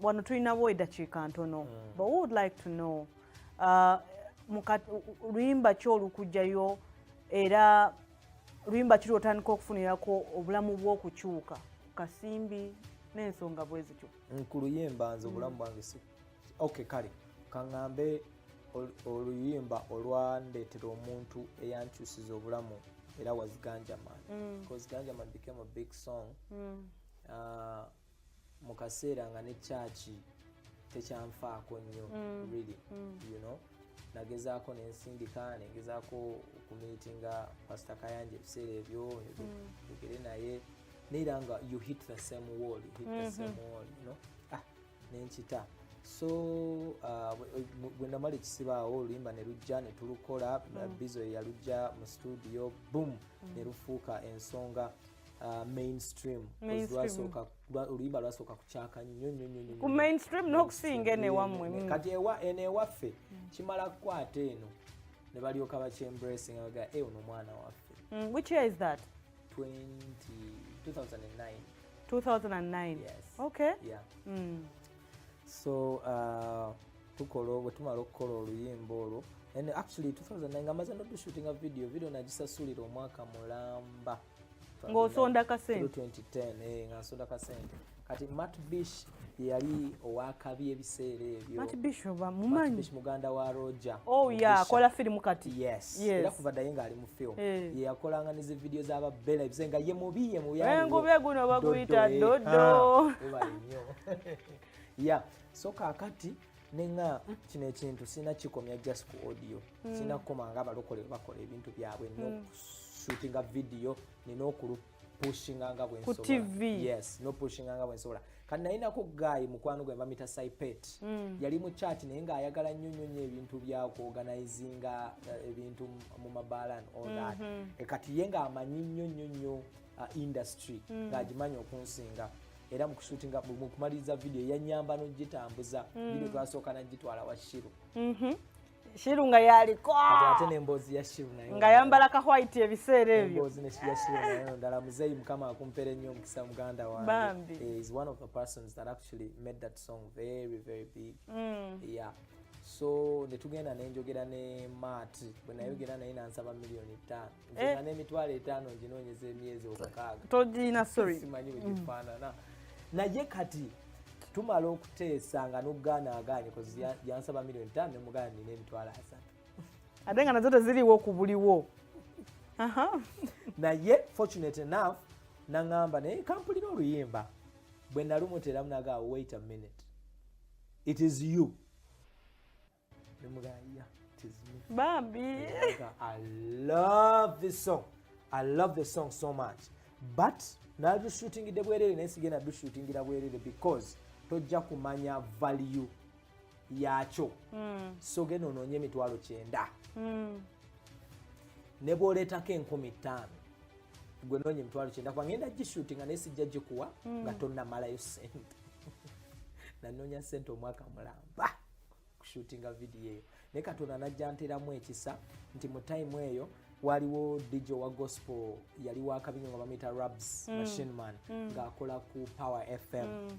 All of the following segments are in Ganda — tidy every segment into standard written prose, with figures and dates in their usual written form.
wano tulinawo eddakiika ntono but we would like to know luyimba ki olukujjayo era luyimba ki lwotandika okufunirako obulamu bw'okukyuka ku kasimbi n'ensonga bwe zityo ku luyimba nze obulamu bwange si okay kale kaŋŋambe oluyimba olwandeetera omuntu eyankyusiza obulamu era was Ganjaman because Ganjaman became a big song mu kaseera nga ne church tekyanfaako nnyo really you know nagezaako nensindika negezaako okumiitinga pastor Kayanja ebiseera ebyo yogere naye neera nga you hit the same wall you know nenkita so bwe namala ekisibaawo oluyimba ne lujja ne tulukola bizo yalujja mu studio boom ne lufuuka ensonga mainstream oluyimba lwasooka kukyaka nnyo ku mainstream n'okusinga enewammwe kati enewaffe kimala kukwata eno ne balyoka bakyembracing baga ono mwana waffe. Which year is that? 2009. 2009. Yes. Okay. Yeah. So bwe tumala okukola oluyimba olwo and actually 2009 nga maze shooting a video nagisasulira omwaka mulamba ng'osonda kasente 2010 nga nsonda kasente kati Matt Bish yali owakabi ebiseera ebyo. Matt Bish oba mumanyi? Matt Bish muganda wa Roger. Oh yeah, akola filimu kati. Yes. Era kuva ddaye ng'ali mu film. Yakolanga ne video z'ababela ebisenga ye mubi yani. Engube guno baguyita dodo. Yeah. So kakati nenga kino ekintu sina kikomya just ku audio. Sina komanga abalokole bakola ebintu byabwe no shooting a video nino pushing anga bwe nsobola. Ku TV. Yes, no pushing anga bwe nsobola. Kandi nayinako guy mukwano gwe bamita Saipet. Yali mu church naye nga ayagala nnyo ebintu byako organizinga ebintu mu mabala and all that. Kati yenga amanyi nnyo industry ng'agimanyi okunsinga. Era mu kushootinga mu kumaliriza video yanyamba n'ogitambuza video twasooka n'agitwala wa Shiru. Shiru nga yaliko ate n'Embozi ya Shiru nayo nga yambala ka white ebiseera ebyo. Embozi ne ya Shiru nayo ndala muzeyi mukama akumpere nnyo mukisa muganda wange. Is one of the persons that actually made that song very very big. Yeah. So netugenda nenjogera ne Matt bwe nayogera naye nansaba miliyoni 5 nze n'emitwalo 5 nginoonyeza emyezi okukaaga togina sorry simanyi wegifaanana naye kati tumala okuteesa nga n'okugaana agaanye kozi yansaba miliyoni 5 ne mugaana nina emitwalo 3 ate nga nazo teziriwo ku buliwo naye fortunate enough naŋŋamba naye kampulira oluyimba bwe nalumuteramu nagaa wait a minute it is you. Bambi. I love this song. I love the song so much. But now do shooting the way and again do shooting the way because tojja kumanya value yacho. So gen ononye mitwalo 9. Neboletako 15. Gwe nonye mitwalo 9 kwa ngenda shooting anesijja gikuwa nga tonna malayo sente. Na nonya sente omwaka mulamba. Shooting a video ne Katonda najja nteramu ekisa nti mu time eyo waliwo DJ wa gospel yali wakabinyo nga bamita Rabs Machine Man ng'akola ku Power FM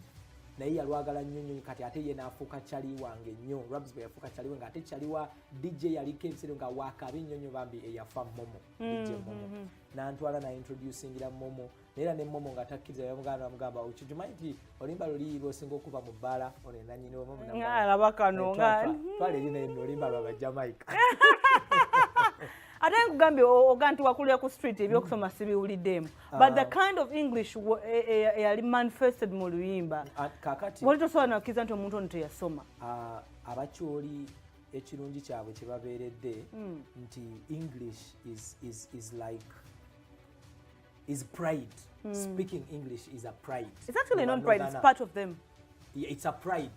naye yalwagala nnyo kati ate ye n'afuuka kyali wange nnyo Rabs bwe yafuuka kyali wange ate kyali wa DJ yali kebisero nga wakabi nnyo bambi eyafa Momo DJ Momo n'antwala na introducingira Momo era ne Momo nga takkiriza yamugamba ukijumanyi nti olimba luli lwosinga okuva mu bbala onena nyina Momo alaba kano nga twale lino olimba lwa Jamaica ate nkugambye oganti wakulira ku street ebyokusoma sibiwuliddemu but the kind of English yali manifested mu luyimba kakati wali tosobola nakkiza nti omuntu ono teyasoma abakyoli ekirungi kyabwe kye babeeredde nti English is like is pride. Speaking English is a pride. It's actually not pride, it's part of them. It's a pride.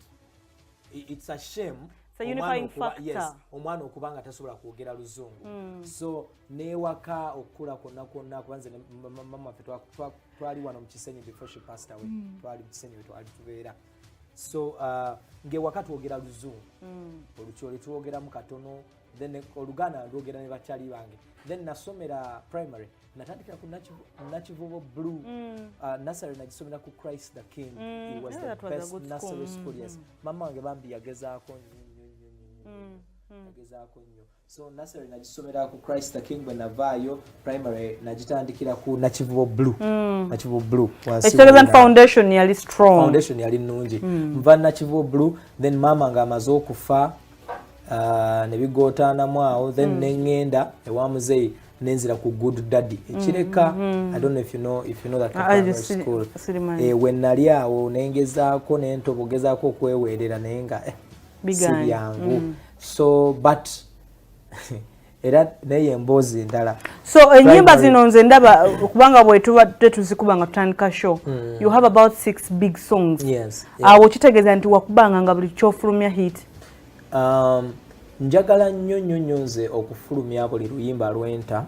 It's a shame. It's a unifying factor. Yes, omwana okubanga tasobola kwogera luzungu. So newaka okula konna kwanze mama fe twali wano mu Kisenyi before she passed away. Twali mu Kisenyi twali tubeera. So nge wakati twogera luzungu. Olukyoli twogera mu katono then Oluganda ndogera ne bachali bange. Then nasomera primary natandikira ku Nakivubo Blue nursery najisomera ku Christ the King. It was the best nursery school. Yes, mama wange bambi yagezaako nnyo. So nursery najisomera ku Christ the King bwe navaayo. Primary najitandikira ku Nakivubo Blue. Nakivubo Blue. Ekitegeeza foundation yali strong. Foundation yali nnungi. Nva Nakivubo Blue, then mama nga amaze okufa ne bigootaanamu awo, then nengenda ewa muzeyi nenzira ku Good Daddy ekireka. I don't know if you know that primary school. When nali awo nengezaako nentobogezaako okweweerera naye nga si byangu. So but era naye Embozi ndala. So ennyimba zino nze ndaba kubanga bwetuba tetuzikuba nga tutandika show. You have about 6 big songs. Yes. Awo kitegeeza nti wakubanga nga buli kyofulumya hit. Njagala nnyo nze okufulumya buli luyimba lwenta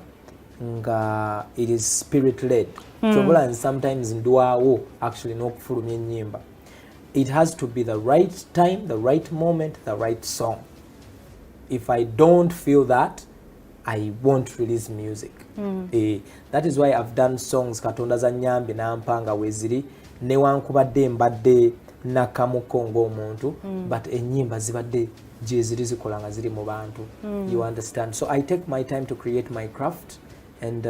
nga it is spirit led. Kyobola nze sometimes ndwawo actually n'okufulumya ennyimba. It has to be the right time, the right moment, the right song. If I don't feel that, I won't release music. That is why I've done songs Katonda za Nyambi nampanga weziri newankubadde mbadde nakamuko ng'omuntu but ennyimba zibadde gye ziri zikola nga ziri mu bantu. You understand? So I take my time to create my craft and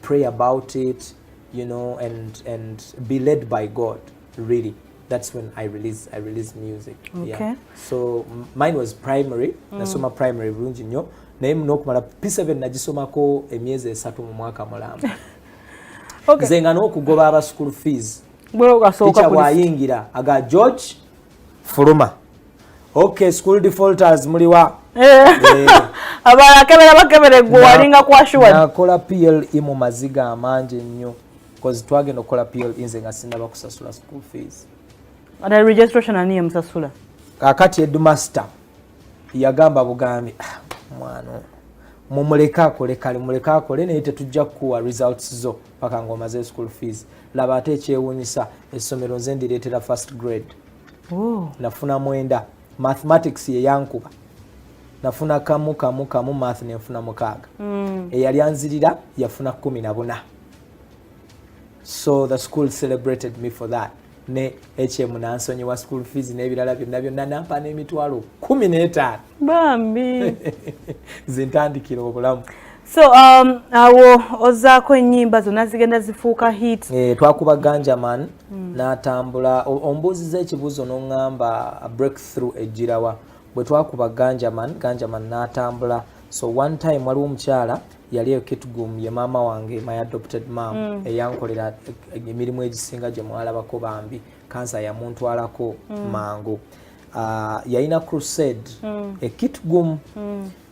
pray about it, you know, and be led by God, really. That's when I release music. Okay. Yeah. So mine was primary. Nasoma primary bulungi nnyo. Naye n'okumala P7 nagisomako emyezi 3 mu mwaka mulamba. Okay. Nze nga n'okugoba aba school fees. Teacher bw'ayingira aga George fuluma. Okay, school defaulters muliwa. Abakebera bakebere gwe walinga kwa sure. Nakola PL mu maziga amangi nnyo. Because twagenda okukola PL nze nga sinaba kusasula school fees. Ada registration ani musasula. Kakati headmaster yagamba bugambi mwana mumuleka akole kale muleka akole naye tetujja kuwa results zo paka ngomaze school fees. Laba ate ekyewuunyisa essomero nze ndireetera first grade. Nafuna mwenda. Mathematics ye yankuba. Nafuna kamu math ne nfuna mukaaga. Eyali anzirira yafuna 14. So the school celebrated me for that. Ne HM na Ansonyiwe school fees n'ebirala byonna nampa n'emitwalo 15. Bambi. Zintandikira obulamu. So awo ozaako ennyimba zonna zigenda zifuuka hit. Twakuba Ganjaman n'atambula ombuuziza ekibuuzo n'oŋŋamba breakthrough ejjirawa. Bwe twakuba Ganjaman n'atambula. So one time waliwo omukyala yali e Kitgum ye maama wange, my adopted mom, eyankolera emirimu egisinga gye mwalabako bambi, kansa yamuntwalako mangu. Yalina crusade e Kitgum.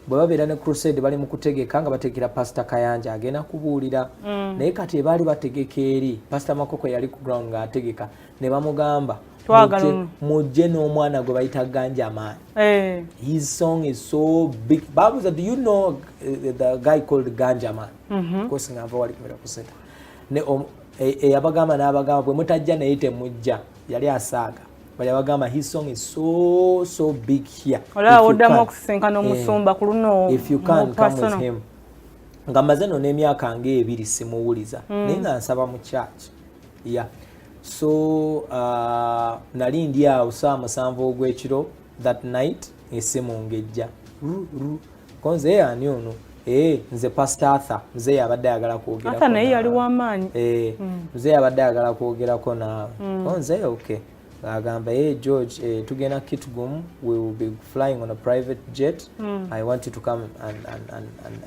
Bwe babeera ne crusade bali mu kutegeka nga bategekera Pastor Kayanja agenda kubuulira. Naye kati baali bategeka eri Pastor Makoko yali ku ground ng'ategeka ne bamugamba mujje n'omwana gwe bayita Ganjaman. His song is so big. Babu said, do you know the guy called Ganjaman? Of course ngava wali kumera kuseta. Ne yabagamba n'abagamba bwe mutajja naye temujja yali asaaga. Bali abagamba his song is so big here. If you can come with him. Nga mazeno n'emyaka nga 2 simuwuliza. Naye nga nsaba mu church. Yeah. So nali ndi awo saa 7 ogw'ekiro that night esimu ngejja. Konze ani ono? Nze Pastor Arthur, nze yabadde ayagala kwogera. Arthur naye yali w'amaanyi. Nze yabadde ayagala kwogerako naawe. Konze okay. Agamba George tugenda Kitgum, we will be flying on a private jet. I want you to come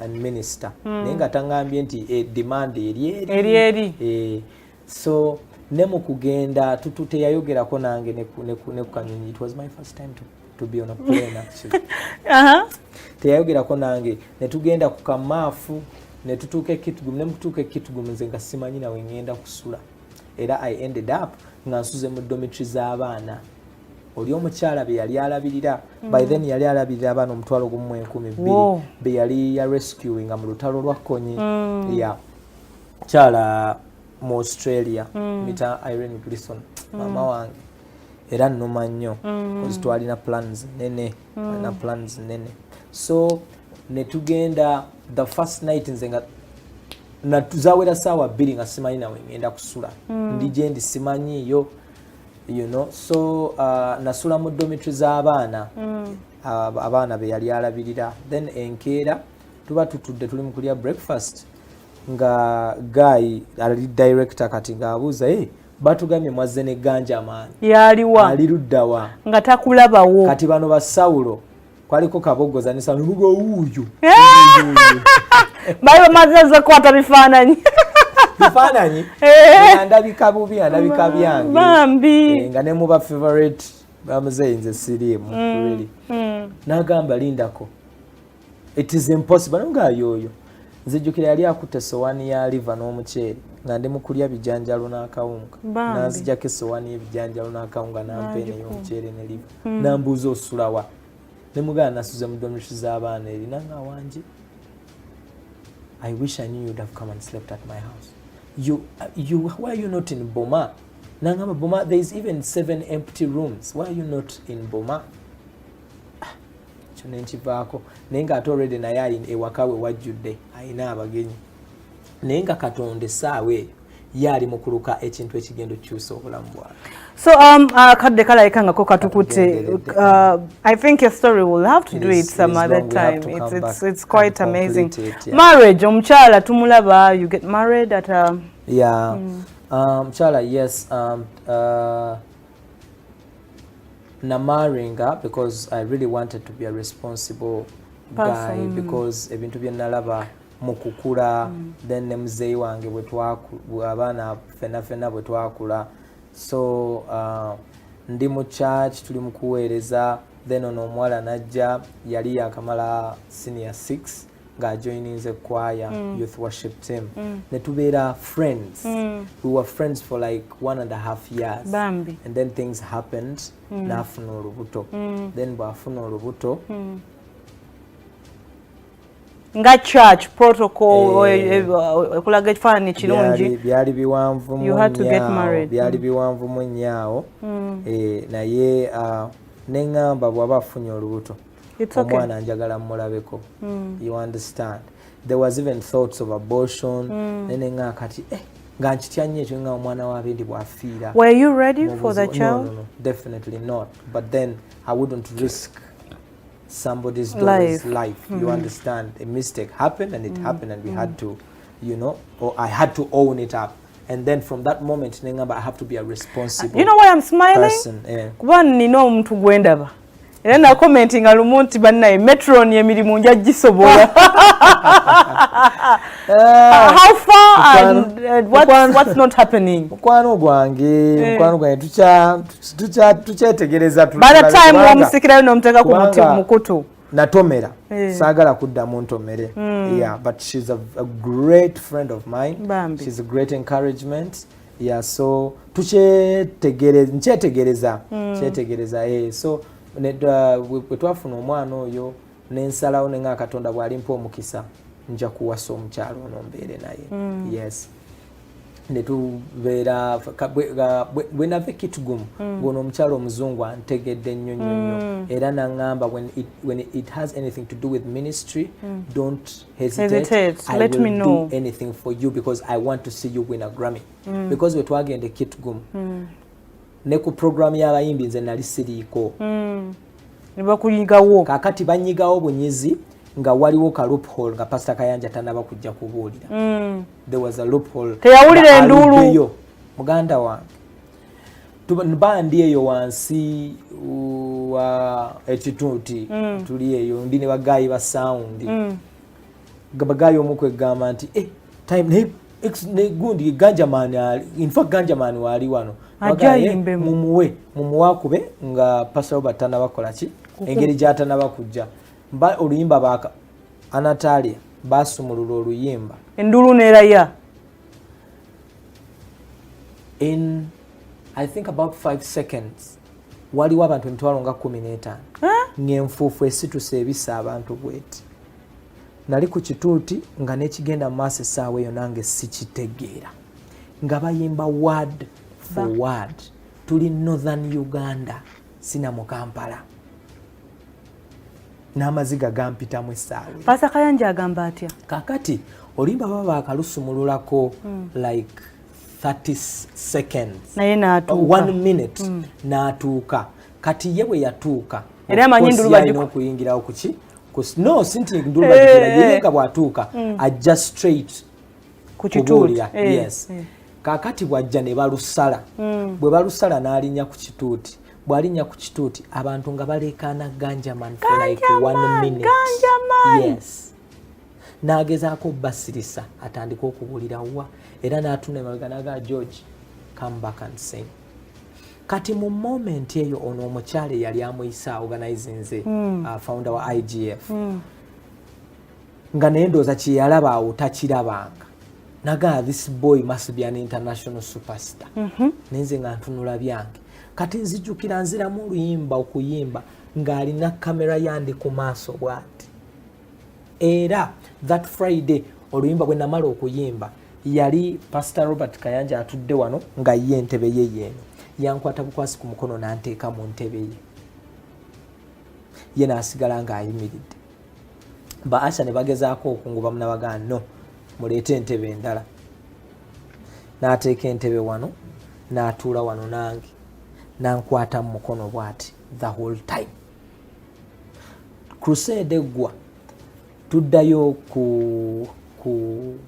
and minister. Naye nga tangambye nti demand eri. So nemu kugenda tutute yayogerako nange ne kukanyonyi. It was my first time to be on a plane actually. Teyayogerako nange ne tugenda ku kamaafu ne tutuuka Kitgum, ne mutuuka Kitgum nze nga simanyi nawe ngenda kusula. Era I ended up nga nsuze mu dormitory z'abaana. Oli omukyala be yali alabirira. By then yali alabirira abaana 1,200 be yali ya rescuing nga mu lutalo lwa Konyi. Yeah. Kyala mu Australia mita Irene Grisson mama wange era nnuma nnyo because twalina plans nene. So ne tugenda the first night nze nga natuzawera saawa 2 nga simanyi nawe ngenda kusula ndi gye ndi simanyiiyo you know so nasula mu dormitory z'abaana abaana be yali alabirira then enkeera tuba tutudde tuli mu kulya breakfast nga guy ali director kati ng'abuuza batugambye mwazze ne ganja amaanyi yaliwa ali luddawa nga takulabawo kati bano basawulo kwaliko kabogoza ne sanugo wuuyo bayo bamaze kwata bifaananyi bifaananyi andabika bubi andabika byange bambi nga ne muba favorite bamuzeyi nze siriimu really n'agamba lindako it is impossible ng'ayooyo nzijjukira yali akutte essowaani ya liva n'omuceere nga ndi mu kulya bijanjalo n'akawunga n'anzijjako essowaani y'ebijanjalo n'akawunga n'ampeene y'omuceere ne liva n'ambuuza osulawa ne mugana nasuze mu dormitory z'abaana erina nga wangi I wish I knew you'd have come and slept at my house. Why are you not in Boma? Nangama Boma, there is even 7 empty rooms. Why are you not in Boma? Chonenchivako. Nenga already naye ewakawe wajjudde ayina abagenyi. Nenga katonde saawe yali mukuluka ekintu ekigendo kyusa obulamu bwake. So kadde kalayika nga ko katukute I think your story will have to do it some other time. It's quite amazing. Marriage omukyala tumulaba you get married at Mchala, yes namaringa because I really wanted to be a responsible guy because ebintu bye nalaba mukukula then ne muzeyi wange abaana fena bwe twakula so ndi mu church tuli mu kuweereza then ono omuwala najja yali yakamala senior 6 nga joininze choir youth worship team ne tubeera friends we were friends for like 1.5 years Bambi. and then things happened n'afuna olubuto then bw'afuna olubuto nga church protocol ekulaga ekifaananyi kirungi byali biwanvu byali biwanvu mu nnyawo naye neŋŋamba bw'aba afunye olubuto omwana njagala mmulabeko you understand there was even thoughts of abortion neneŋŋa kati nga nkitya nnyo ekyo nga omwana w'abindi bw'afiira were you ready for the child? No, definitely not but then I wouldn't risk somebody's daughter's life. You understand? A mistake happened and it happened and we had to, you know, or I had to own it up. And then from that moment, I have to be a responsible You know why I'm smiling? person. Kuba nina omuntu gwendaba. Era na commenting alumu nti bannaye metron y'emirimu nja gisobola. How far and what's not happening? Mukwano gwange tukyetegereza by the time wamusikirayo n'omuteeka ku mukutu natomera saagala kuddamu ntomere yeah but she's a great friend of mine Bambi. She's a great encouragement yeah so nkyetegereza so bwe twafuna omwana oyo n'ensalawo nenga Katonda bw'alimpa omukisa nja kuwasa omukyalo ono mbeere naye yes netubeera bwe nava ekitugumu ng'ono omukyalo omuzungu antegedde nnyo era naŋŋamba when it has anything to do with ministry don't hesitate. I Let will me know. do anything for you because I want to see you win a Grammy because we twagenda ekitugumu ne ku program y'abayimbi nze nali siriiko ne bakunyigawo kaakati banyigawo bunyizi nga waliwo ka loophole nga Pastor Kayanja tanaba kujja kubuulira there was a loophole teyawulira enduulu muganda wange bandi eyo wansi wa ekituuti tuli eyo ndi ne bagayi ba sound bagayi omu kwegamba nti time ne gundi Ganjaman in fact Ganjaman wali wano mumuwe akube nga Pastor Robert tanaba ki engeri gy'atanaba kujja oluyimba baka Anatalia basumulula oluyimba endulu neraya in I think about 5 seconds waliwo abantu emitwalo nga 15 ng'enfuufu esituse ebisa abantu bweti nali ku kituuti nga nekigenda mu maaso essaawa eyo nange sikitegeera nga bayimba word for word tuli Northern Uganda sina mu Kampala n'amaziga gampitamu essaawa. Pastor Kayanja agamba atya? Kakati olimba baba akalusumululako like 30 seconds. Naye n'atuuka. 1 minute n'atuuka. Kati ye bwe yatuuka. Era amanyi ndulubajjuko okuyingirawo kuki? No, sinti ndulubajjukira ye nga bw'atuuka ajja straight ku kituuti. Yes. Kakati bw'ajja ne balusala. Bwe balusala n'alinnya ku kituuti. Bw'alinnya ku kituuti abantu nga baleekaana ganjaman for like 1 minute. Ganjaman. Yes. N'agezaako basirisa atandika okubuulira wa era n'atuna emabega n'aga George come back and sing. Kati mu moment eyo ono omukyala yali amuyisa organizing ze founder wa IGF nga naye ndowooza kye yalaba awo takirabanga naga this boy must be an international superstar. Nenze nga ntunula byange kati nzijjukira nziramu oluyimba okuyimba ng'alina kamera yandi ku maaso bw'ati era that Friday oluyimba bwe namala okuyimba yali Pastor Robert Kayanja atudde wano nga ye entebe ye yeeno yankwata bukwasi ku mukono n'anteeka mu ntebe ye ye n'asigala ng'ayimiridde. Ba Asha ne bagezaako okunguba munabaga no muleete entebe endala n'ateeka entebe wano n'atuula wano nange n'ankwata mu mukono bw'ati the whole time. Crusade eggwa tuddayo ku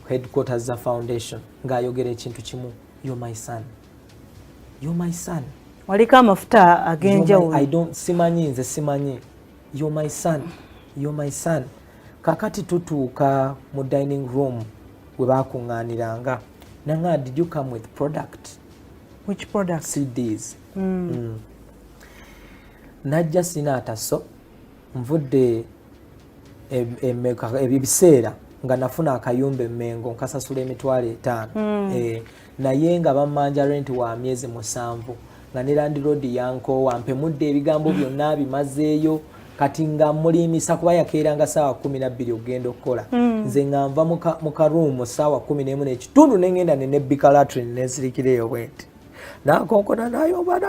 headquarters za foundation ng'ayogera ekintu kimu you're my son. You're my son. Waliko amafuta ag'enjawulo. I don't simanyi nze simanyi. You're my son. You're my son. Kakati tutuuka mu dining room we bakuŋŋaaniranga. Nanga did you come with product? Which product? CDs. Najja sina ataso nvudde ebiseera nga nafuna akayumba Mengo nkasasula emitwalo 5. Naye nga bammanja rent wa myezi 7 nga ne Land Road yanko wampe mudde ebigambo byonna bimazeeyo kati nga mulimisa kuba yakeeranga saawa 12 ogenda okukola nze nga nva mu karuumu saawa 11 n'ekitundu n'engenda ne nebbika latrin n'ensirikireyo bwenti nakonkona nayomba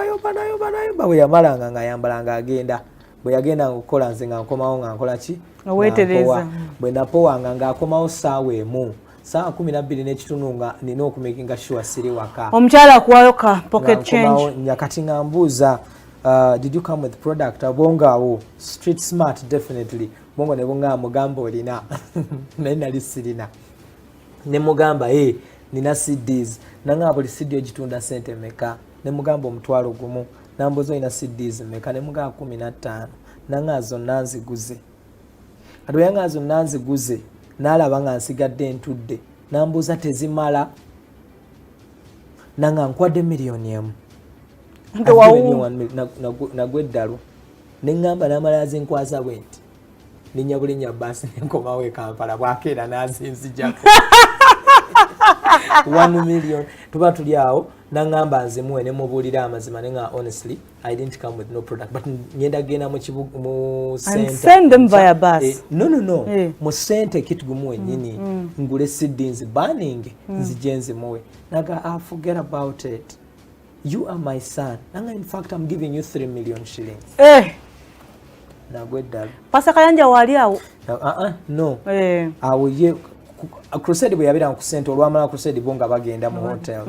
bwe yamalanga nga yambalanga agenda bwe yagenda okukola nze nga nkomawo nga nkola ki owetereza bwe napowanga nga akomawo saawa emu saawa 12 n'ekitundu nga nina okumakinga sure siri waka omukyala akuwayo ka pocket change nyakati nga mbuuza did you come with product abongaawo street smart definitely bongo ne bonga mugamba olina naye nali sirina ne mugamba nina CDs nanga buli CD ogitunda sente meka ne mugamba omutwalo gumu nambozo ina CDs meka ne mugamba 15 nanga zonna nziguze ado yanga zonna nziguze nalaba nga nsigadde ntudde nambuuza tezimala nanga nkwadde miliyoni emu nagweddalo neŋŋamba n'amala zinkwaza bwenti ninnya bulinnya baasi nenkomawo e Kampala bwakeera nazinzijako 1 million tuba tuli awo naŋŋamba nzimuwe ne mubuulira amazima ne nga honestly I didn't come with no product but ngenda genda mu center and send them via bus no mu center kit gumu wenyini ngule CDs banning nzije nzimuwe naga forget about it. You are my son. Nanga in fact I'm giving you 3 million shillings. Nagweddalo. Pastor Kayanja wali awo? No. Awo ye Crusade bwe yabira ku center olwamala Crusade bonga bagenda mu hotel.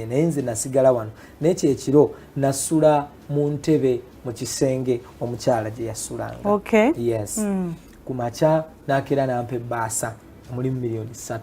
Naye nze nasigala wano. N'ekyo ekiro nasula mu ntebe mu kisenge omukyala gye yasulanga. Okay. Yes. Kumacha nakera nampe basa muri million 3.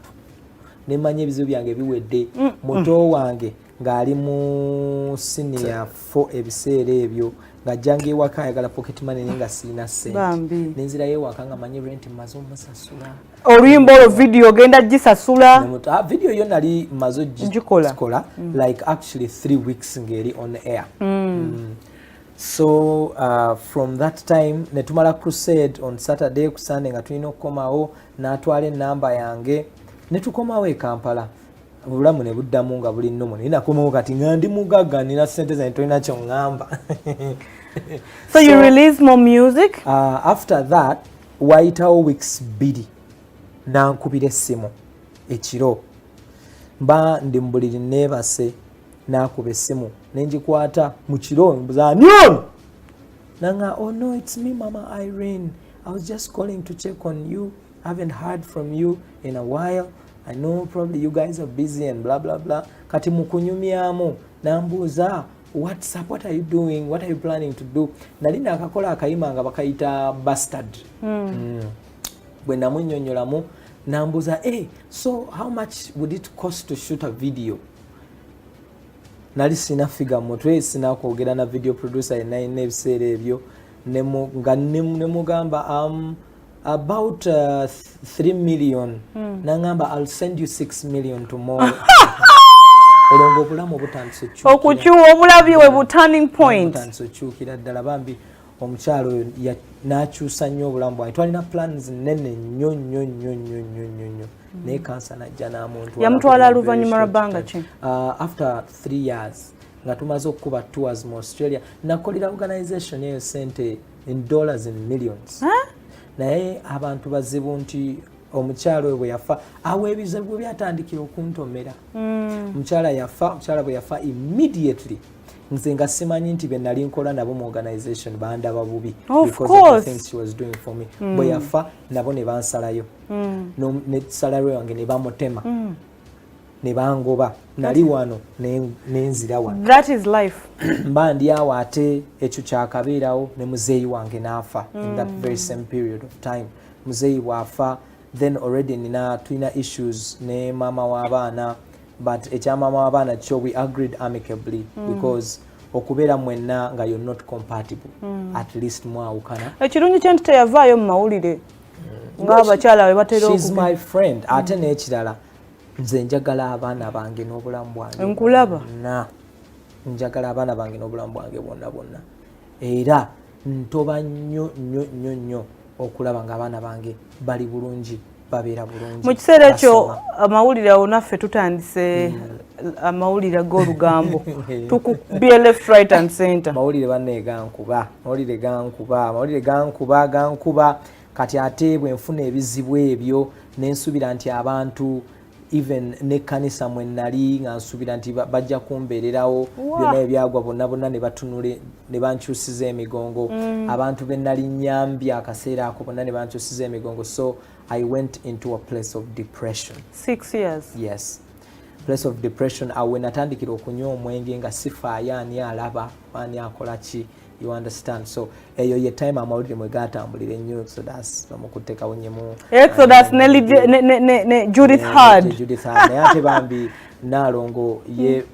Nemanye ebizibu byange biwedde. Muto wange ngali mu senior 4 ebiseera ebyo nga jange ewaka ayagala pocket money nga sina sente nenzira yewaka nga manyi rent mazo musasula oluyimba olwo video genda gisasula video yo nali mazo gikola like actually 3 weeks ngeri on air. So from that time netumala Crusade on Saturday ku Sunday nga tulina okukomawo n'atwala enamba yange netukomawo e Kampala obulamu ne buddamu nga buli nnomo nina komawo kati nga ndi mugagga nina sente zange tolina kyo ngamba. So you release more music? After that wayitawo weeks 2 nankubira essimu ekiro mba ndi mu buliri neebase nakuba essimu nengikwata mu kiro mbuza ani ono nanga oh no it's me mama Irene I was just calling to check on you. I haven't heard from you in a while. I know probably you guys are busy and blah blah blah. Kati mukunyumyamu nambuuza, what's up, what are you doing, what are you planning to do? Nalina akakola akayima nga bakayita bastard. Bwe namunnyonnyolamu nambuuza, hey, so how much would it cost to shoot a video? Nali sina figure mutwe, sina kwogera na video producer yenna ebiseera ebyo nga nemugamba about 3 million. Nangamba, I'll send you 6 million tomorrow. Olongo obulamu butandise okukyuwa obulabi we bu turning point. Butandise kyukira ddala bambi omukyalo oyo n'akyusa nnyo obulamu bwange. Twalina plans nnene nnyo naye kansa najja n'amuntu yamutwala oluvannyuma lwa bbanga ki? After 3 years nga tumaze okukuba tours mu Australia, nakolera organisation eyo sente in dollars and millions. Naye abantu bazibu nti omukyalo we bwe yafa awo ebizibu byatandikira okuntomera. Omukyala bwe yafa immediately nze nga simanyi nti be nali nkola nabo mu organisation bandaba bubi because of the things she was doing for me. Bwe yafa nabo ne bansalayo ne salary wange ne bamutema ne bangoba. Nali wano nenzira wano. That is life. Mba ndi awo ate ekyo kyakabeerawo ne muzeeyi wange n'afa in that very same period of time. Muzeeyi bw'afa then already tulina issues ne mama w'abaana, but ekya mama w'abaana kyo we agreed amicably because okubeera mwenna nga you're not compatible at least mwawukana. Ekirungi kye nti teyavaayo mu mawulire ng'abakyala we batera she's my friend. Ate n'ekirala nze njagala abaana bange n'obulamu bwange nkulaba njagala abaana bange n'obulamu bwange bonna era ntoba nnyo okulaba ng'abaana bange bali bulungi babeera bulungi. Mu kiseera ekyo amawulire awo naffe tutandise amawulire g'olugambo tukubye left right and center. Mawulire banne gankuba kati ate bwe nfuna ebizibu ebyo nensubira nti abantu even n'ekkanisa mwe nali nga nsuubira nti bajja kumbeererawo byonna ebyagwa bonna ne batunule ne bankyusiza emigongo. Abantu be nali nnyambye akaseera ako bonna ne bankyusiza emigongo. So I went into a place of depression. 6 years? Yes. Place of depression. Awe natandikira okunywa omwenge nga sifaayo ani alaba ani akola ki. You understand? So eyo ye time amawulire mwe gatambulira ennyo Exodus bamukuttekawo nyemu Exodus ne Judith Hard naye ate bambi Nalongo ye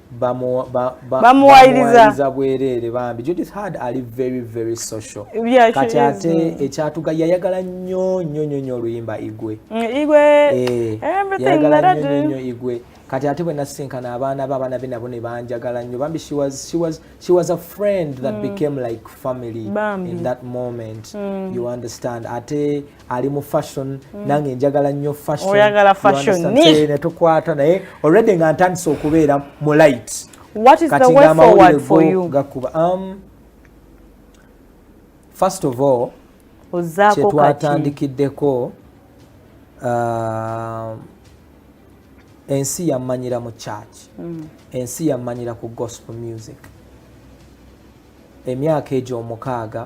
bamuwayiriza bwereere bambi. Judith Hard ali very social. Yeah, kati ate ekyatuga yayagala nnyo oluyimba Igwe. Everything that I do. Igwe. Kati ate bwe nasinkana abaana be nabo ne banjagala nnyo bambi. She was a friend that became like family in that moment. You understand? Ate ali mu fashion nange njagala nnyo fashion. Oyagala fashion ne tukwata naye already nga ntandise okubeera mu light. What is the way forward for you? First of all, kyetwatandikiddeko ensi yammanyira mu church. Ensi yammanyira ku gospel music. Emyaka egyo 6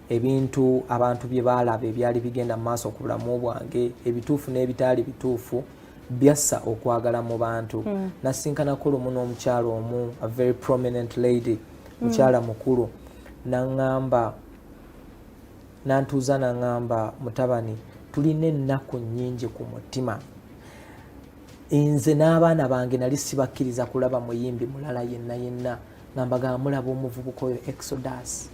ebintu abantu bye baalaba ebyali bigenda mu maaso ku bulamu bwange ebituufu n'ebitaali bituufu byassa okwagala mu bantu. Nasinkanako lumu n'omukyalo omu, a very prominent lady, mukyala mukulu, nantuuza n'angamba, mutabani, tulina ennaku nnyingi ku mutima. Nze n'abaana bange nali sibakkiriza kulaba muyimbi mulala yenna. Ngamba mulaba omuvubuka oyo Exodus.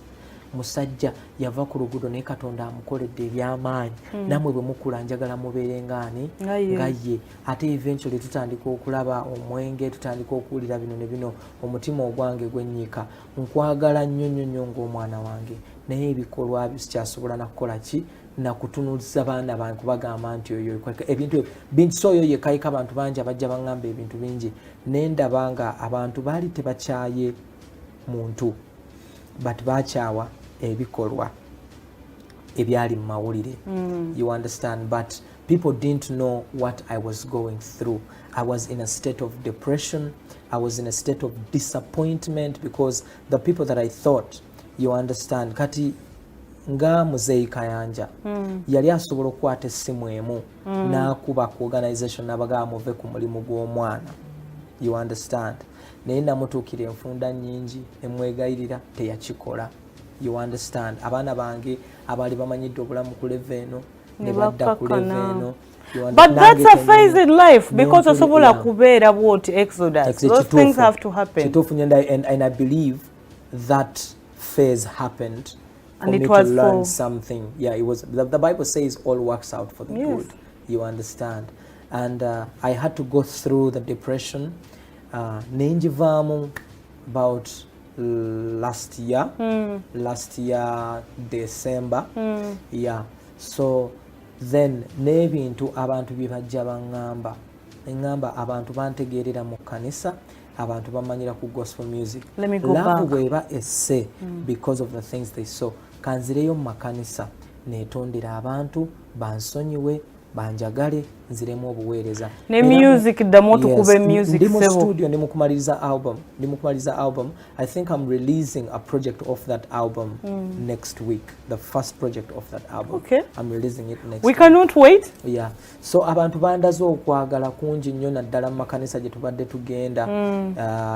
Musajja yava ku luguudo naye Katonda amukoledde ebyamaanyi. Namwe bwe mukula njagala mubeere ngaani nga ye. Ate eventually tutandika okulaba omwenge, tutandika okuwulira bino ne bino, omutima ogwange gwennyika. Nkwagala nnyo ng'omwana wange. Naye ebikolwa sikyasobola nakukola ki nakutunuliza baana bange kubagamba nti oyo ebintu bintu oyo yekayika abantu bangi abajja baŋŋamba ebintu bingi. Nendaba nga abantu baali tebakyaye muntu but bakyawa ebikolwa ebyali mu mawulire. You understand? But people didn't know what I was going through. I was in a state of depression. I was in a state of disappointment because the people that I thought, you understand, kati nga Muzeeyi Kayanja yali asobola okukwata essimu emu n'akuba ku organization n'abagamba muve ku mulimu gw'omwana. You understand? Naye namutuukira enfunda nnyingi emwegayirira teyakikola. You understand? Abaana bange abaali bamanyidde obulamu ku level eno ne badda ku level eno. But that's a phase in life because osobola kubeera what Exodus. Those things have to happen. And I believe that phase happened for and me it was to learn something. Yeah, it was. The Bible says all works out for the yes. good. You understand? And I had to go through the depression. Nenjivamu about last year December. Yeah. So then n'ebintu abantu bye bajja baŋŋamba eŋŋamba abantu bantegeerera mu kkanisa abantu bamanyira ku gospel music laavu bweba esse because of the things they saw kanzireyo mu makanisa neetondera abantu bansonyiwe banjagale nziremu obuweereza ne music ddamu tukube music ndi mu studio ndi mu kumaliriza album. I think I'm releasing a project of that album next week, the first project of that album. Okay. I'm releasing it next we week. Cannot wait. Yeah. So abantu bandaze okwagala kungi nnyo naddala mu makanisa gye tubadde tugenda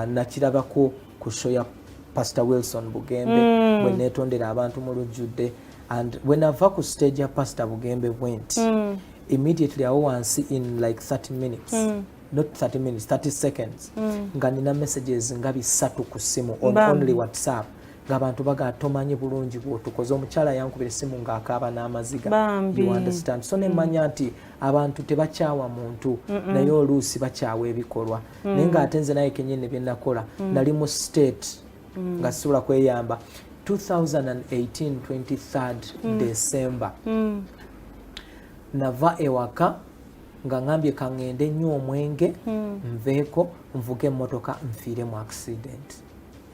nakirabako ku show ya Pastor Wilson Bugembe bwe neetondera abantu mu lujjudde, and when ava ku stage ya Pastor Bugembe went immediately I was in like 30 minutes not 30 minutes 30 seconds nga nina messages nga bisatu ku simu on only WhatsApp ng'abantu bagatomanyi bulungi bw'otukoze omukyala yankubira essimu ng'akaaba n'amaziga. You understand? So nemanya nti abantu tebakyawa muntu naye oluusi bakyawa ebikolwa naye ng'ate nze naye kennyini bye nakola nali mu state nga sisobola kweyamba. 2018 23rd December nava ewaka nga ngambye kaŋŋende nnyo omwenge nveeko nvuge emmotoka nfiire mu accident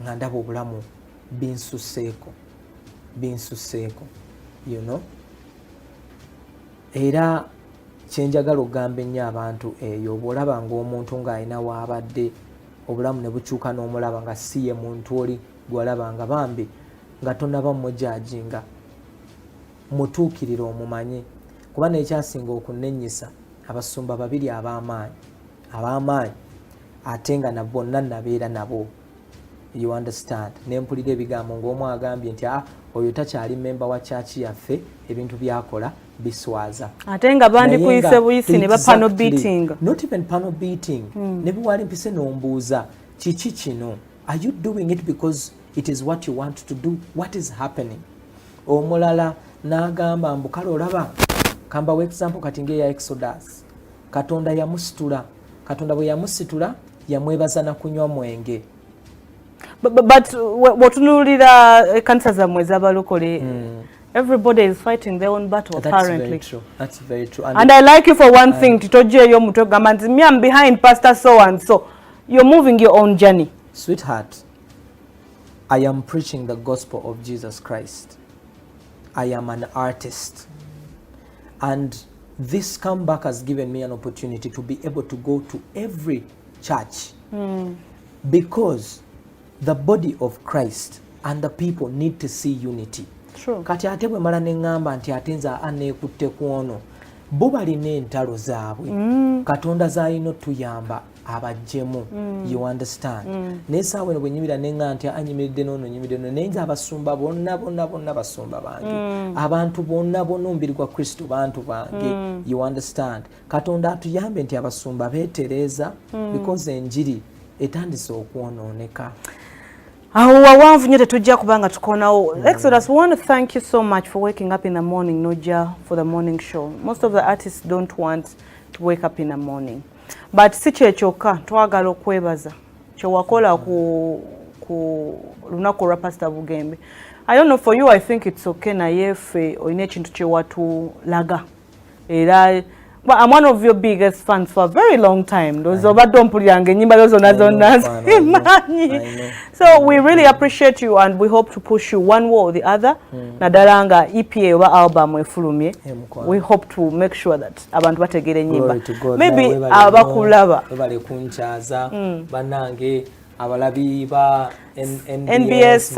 nga ndaba obulamu binsuseeko you know. Era kyenjagala okugamba ennyo abantu eyo bw'olaba ng'omuntu ng'alina waabadde obulamu ne bukyuka n'omulaba nga si ye muntu oli gw'olaba nga bambi nga tonaba mmujajinga mutuukirire omumanye kuba nekyasinga okunennyisa abasumba babiri ab'amaanyi ate nga na bonna nabeera nabo. You understand? Nempulira ebigambo ng'omu agambye nti oyo takyali memba wa kyaki yaffe ebintu byakola biswaza ate nga bandi kuyise buyisi ne bapano beating. Not even panel beating. Ne biwali mpise n'ombuuza kiki kino, are you doing it because it is what you want to do? What is happening? Omulala n'agamba mbukale olaba kamba we example kati ngeya Exodus Katonda yamusitula. Katonda bwe yamusitula yamwebaza na kunywa mwenge. But wotunulira kanisa zammwe z'abalokole everybody is fighting their own battle. Apparently. That's very true. And I like you for one thing, titojeyo mutwe gamba nti me I'm behind Pastor so and so. You're moving your own journey. Sweetheart, I am preaching the gospel of Jesus Christ. I am an artist. And this comeback has given me an opportunity to be able to go to every church because the body of Christ and the people need to see unity. True. Kati ate bwe mala ne ŋŋamba nti ate nze aneekutte ku ono bo balina entalo zaabwe Katonda z'alina tuyamba abajjemu. You understand? Naye saawa eno bwe nnyimira ne ŋŋamba nti anyimiridde n'ono nyimiridde n'ono naye nze abasumba bonna basumba bange abantu bonna omubiri gwa Kristo bantu bange. You understand? Katonda atuyambe nti abasumba beetereeza because enjiri etandise okwonooneka. Wawanvu nnyo tetujja kubanga tukonawo. Exodus, we want to thank you so much for waking up in the morning, Noja, for the morning show. Most of the artists don't want to wake up in the morning. But si kyekyoka twagala okwebaza kyewakola ku lunaku lwa Pastor Bugembe. I don't know for you, I think it's okay naye ffe olina ekintu kyewatulaga. Era I'm one of your biggest fans for a very long time. So we really appreciate you and we hope to push you one way or the other. Nadaranga EPA or album we hope to make sure that abantu bategere nyimba. Maybe abakulaba. Banange abalabi ba NBS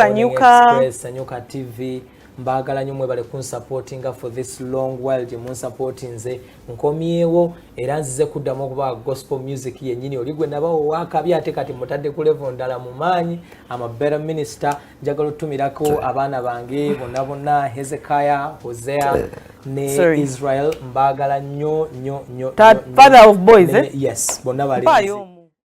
Sanyuka TV mbagala nnyo mwebale kunsupportinga for this long while gye munsupportinze nkomyewo era nzize kuddamu okuba gospel music yennyini oli gwe nabawo wakabi ate kati mutadde ku level ndala mu maanyi ama better minister njagala otumirako abaana bange bonna Hezekiah Hosea ne Israel mbagala nnyo father of boys yes bonna bali